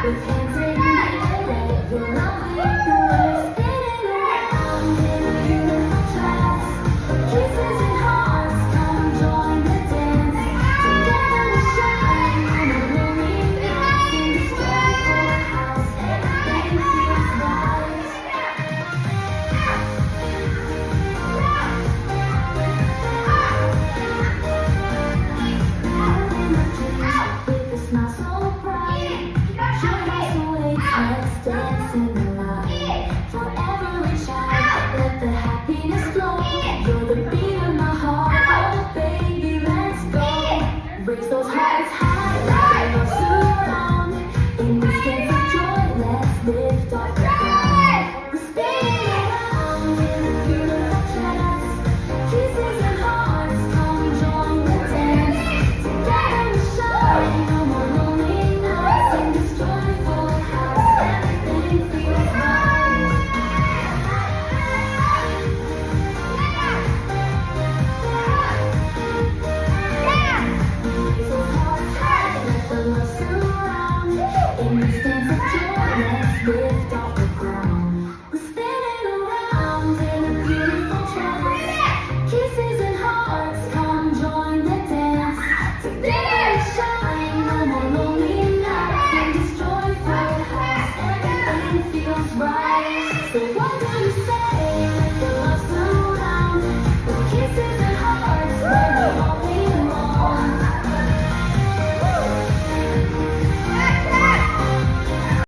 With hands in the air, let your love lead the way. Spinning around in a beautiful trance. Kisses and hearts, come join the dance. Together we shine in a blooming night. In this joyful house, everything feels right. With a smile so bright, joy house awaits. Let's dance in the light. Forever we shine, let the happiness flow. You're the beat of my heart, oh baby, let's go. Raise those hearts high, let the love surround. In this dance of joy, let's lift off the ground. We're spinning around in a beautiful trance. Kisses and hearts, come join the dance. Together we shine, no more lonely nights. In this joyful house, everything feels right. Raise those hearts high, let the love surround. In this dance of joy,